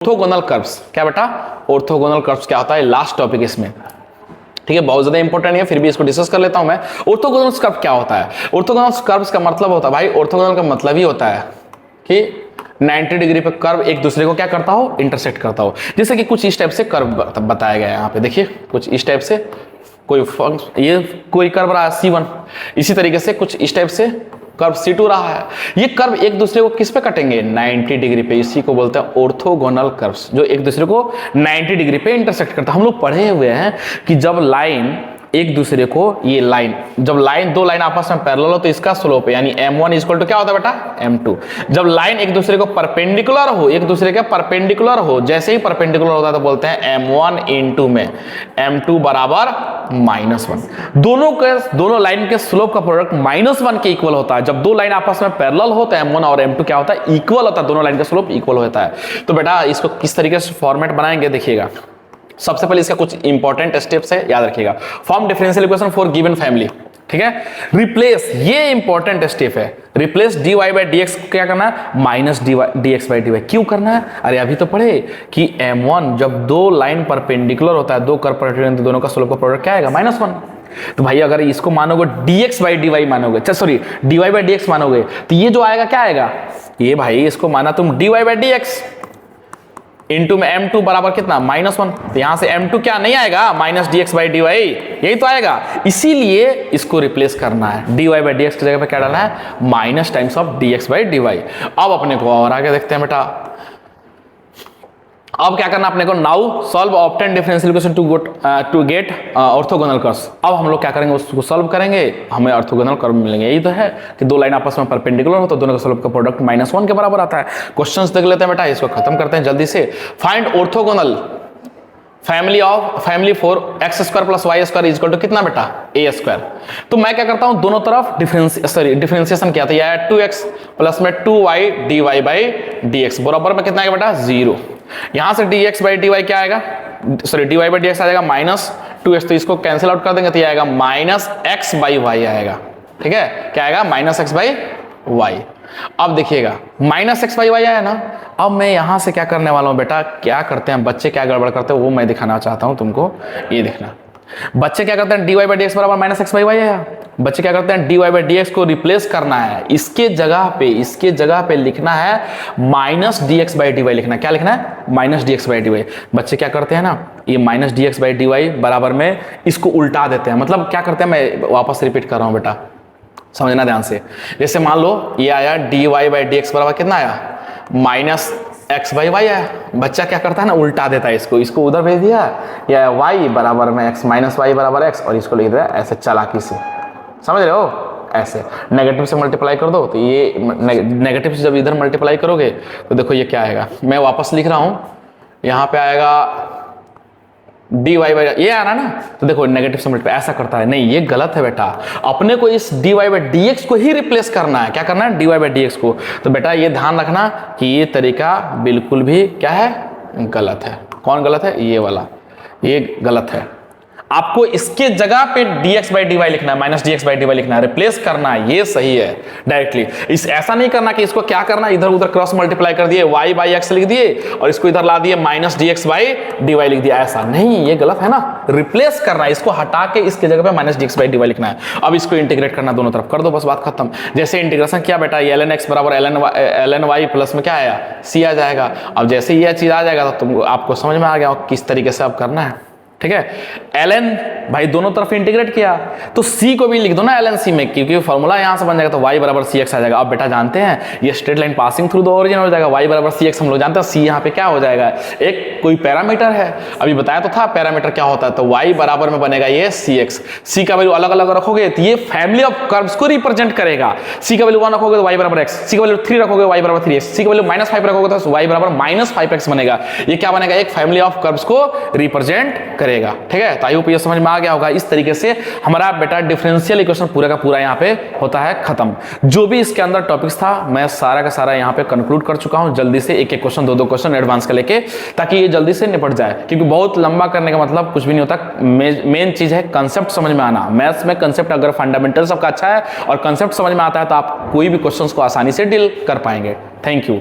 Orthogonal curves. क्या बेटा? Orthogonal curves क्या होता है? लास्ट टॉपिक इसमें, ठीक है, बहुत ज्यादा इंपॉर्टेंट है, फिर भी इसको डिस्कस कर लेता हूं मैं। ऑर्थोगोनल कर्व क्या होता है? ऑर्थोगोनल कर्व्स का मतलब होता है भाई, ऑर्थोगोनल का मतलब ही होता है कि 90 डिग्री पे कर्व एक दूसरे को क्या करता हो? इंटरसेक्ट करता हो। जैसे कि कुछ इस टाइप से कर्व बताया गया है यहाँ पे, देखिए कुछ इस टाइप से ये कोई कर्व रहा है C1, इसी तरीके से कुछ इस टाइप से कर्व C2 रहा है। ये कर्व एक दूसरे को किस पे कटेंगे? 90 डिग्री पे। इसी को बोलते हैं ऑर्थोगोनल कर्व्स, जो एक दूसरे को 90 डिग्री पे इंटरसेक्ट करता है। हम लोग पढ़े हुए हैं कि जब लाइन एक दूसरे को, ये लाइन, जब लाइन दो लाइन आपस में पैरेलल हो तो इसका स्लोप है यानी m1 इक्वल टू क्या होता है बेटा? m2। जब लाइन एक दूसरे को परपेंडिकुलर हो, एक दूसरे के परपेंडिकुलर हो, जैसे ही परपेंडिकुलर होता है तो बोलते हैं m1 इंटू में m2 बराबर -1। दोनों लाइन के स्लोप का प्रोडक्ट -1 के इक्वल होता है। जब दो लाइन आपस में पैरेलल हो तो m1 और m2 क्या होता है? इक्वल होता है, दोनों लाइन का स्लोप इक्वल होता है। तो बेटा इसको किस तरीके से फॉर्मेट बनाएंगे देखिएगा। सबसे पहले इसका कुछ इंपॉर्टेंट स्टेप्स है, याद रखिएगा। Form differential equation for given family, ठीक है। रिप्लेस, ये इंपॉर्टेंट स्टेप है। रिप्लेस dy बाई dx क्या करना है? Minus dx by dy। क्यों करना है? अरे अभी तो पढ़े कि m1 जब दो लाइन परपेंडिकुलर होता है, दो कर्व परपेंडिकुलर, तो दोनों का स्लोप का प्रोडक्ट क्या आएगा? -1। तो भाई अगर इसको मानोगे dx बाई dy मानोगे, सॉरी dy बाई dx मानोगे, तो ये जो आएगा क्या आएगा? ये भाई इसको माना तुम dy बाई dx इंटू में m2 बराबर कितना? -1। तो यहां से m2 क्या नहीं आएगा? -dx बाई dy, यही तो आएगा। इसीलिए इसको रिप्लेस करना है। dy बाई dx की जगह पे क्या डालना है? Minus times of dx by dy। अब अपने को और आगे देखते हैं बेटा। अब क्या करना अपने को? Now solve obtain differential equation to get orthogonal curves. अब हम लोग क्या करेंगे? उसको सॉल्व करेंगे, हमें ऑर्थोगोनल कर्व मिलेंगे। यही तो है कि दो लाइन आपस में परपेंडिकुलर हो तो दोनों का स्लोप का प्रोडक्ट -1 के बराबर आता है। क्वेश्चंस देख लेते हैं बेटा, इसको खत्म करते हैं जल्दी से। Find orthogonal family for x² plus y² equal to कितना बेटा? a²। तो मैं क्या करता हूं, दोनों तरफ डिफरेंशिएशन किया था, यह है 2x प्लस में 2y dy बाई dx बराबर में कितना आएगा बेटा? 0। यहां से dx बाई dy क्या आएगा? सॉरी dy बाई dx आ जाएगा -2x, तो इसको कैंसिल आउट कर देंगे तो ये आएगा -x बाई y आएगा, ठीक है। क्या आएगा? -x by y। अब देखिएगा -x बाई y आया ना। अब मैं यहां से क्या करने वाला हूं बेटा? क्या करते हैं बच्चे, क्या गड़बड़ करते हैं वो मैं दिखाना चाहता हूं तुमको। ये देखना, बच्चे क्या करते हैं? dy बाई dx बराबर -x बाई y आया। बच्चे क्या करते हैं? dy बाई dx को रिप्लेस करना है, इसके जगह पे लिखना है -dx बाई dy लिखना है। क्या लिखना है? -dx by dy। बच्चे क्या करते हैं ना, ये -dx बाई dy बराबर में इसको उल्टा देते हैं। मतलब क्या करते हैं, मैं वापस रिपीट कर रहा हूं बेटा, समझना ध्यान से। जैसे मान लो ये आया dy बाई dx बराबर कितना आया? -x बाई y आया। बच्चा क्या करता है ना, उल्टा देता है, इसको उधर भेज दिया, या y बराबर में x -y बराबर x, और इसको लिख दिया ऐसे चालाकी से, समझ रहे हो? ऐसे नेगेटिव से मल्टीप्लाई कर दो, तो ये नेगेटिव से जब इधर मल्टीप्लाई करोगे तो देखो ये क्या आएगा। मैं वापस लिख रहा हूं, यहां पे आएगा dy बाई, ये आना ना, तो देखो नेगेटिव से मल्टीप्लाई ऐसा करता है। नहीं, ये गलत है बेटा। अपने को इस dy बाई dx को ही रिप्लेस करना है। क्या करना है? dy बाई dx को। तो बेटा ये ध्यान रखना कि ये तरीका बिल्कुल भी क्या है? गलत है। कौन गलत है? ये वाला, ये गलत है। आपको इसके जगह पे dx बाई dy लिखना है, -dx बाई dy लिखना है, रिप्लेस करना है, ये सही है डायरेक्टली। ऐसा नहीं करना कि इसको क्या करना, इधर उधर क्रॉस मल्टीप्लाई कर दिए, y बाई x लिख दिए और इसको इधर ला दिए -dx बाई dy लिख दिया, ऐसा नहीं, ये गलत है ना। रिप्लेस करना है, इसको हटा के इसके जगह पे -dx बाई dy लिखना है। अब इसको इंटीग्रेट करना, दोनों तरफ कर दो, बस बात खत्म। जैसे इंटीग्रेशन किया बेटा, ln x बराबर ln y प्लस में क्या आया? c आ जाएगा। अब जैसे ये चीज आ जाएगा तो आपको समझ में आ गया किस तरीके से अब करना है, ठीक है। ln भाई दोनों तरफ इंटीग्रेट किया तो c को भी लिख दो ना ln c में, क्योंकि फॉर्मूला यहां से बन जाएगा तो y बराबर cx आ जाएगा। अब बेटा जानते हैं ये straight line passing through the origin हो जाएगा, y बराबर cx हम लोग जानते हैं। c यहां पे क्या हो जाएगा? एक कोई पैरामीटर है, अभी बताया तो था पैरामीटर क्या होता है। तो y बराबर में बनेगा ये cx। c का वैल्यू अलग अलग रखोगे तो ये फैमिली ऑफ कर्व्स को रिप्रेजेंट करेगा। c का वैल्यू 1 रखोगे तो y बराबर x, c का वैल्यू 3 रखोगे y बराबर 3x, c का वैल्यू -5 रखोगे तो y बराबर -5x बनेगा। ये क्या बनेगा? एक फैमिली ऑफ कर्व्स को रिप्रेजेंट करेगा, ठीक है। तो आई होप ये समझ में आ गया होगा। इस तरीके से हमारा बेटा डिफरेंशियल इक्वेशन पूरा का पूरा यहाँ पे होता है खत्म। जो भी इसके अंदर टॉपिक्स था मैं सारा का सारा यहाँ पे कंक्लूड कर चुका हूँ। जल्दी से एक एक क्वेश्चन, दो क्वेश्चन एडवांस का लेके, ताकि ये जल्दी से निपट जाए, क्योंकि बहुत लंबा करने का मतलब कुछ भी नहीं होता। मेन चीज है कंसेप्ट समझ में आना। मैथ्स में कंसेप्ट अगर फंडामेंटल सबका अच्छा है और कंसेप्ट समझ में आता है तो आप कोई भी क्वेश्चन को आसानी से डील कर पाएंगे। Thank you.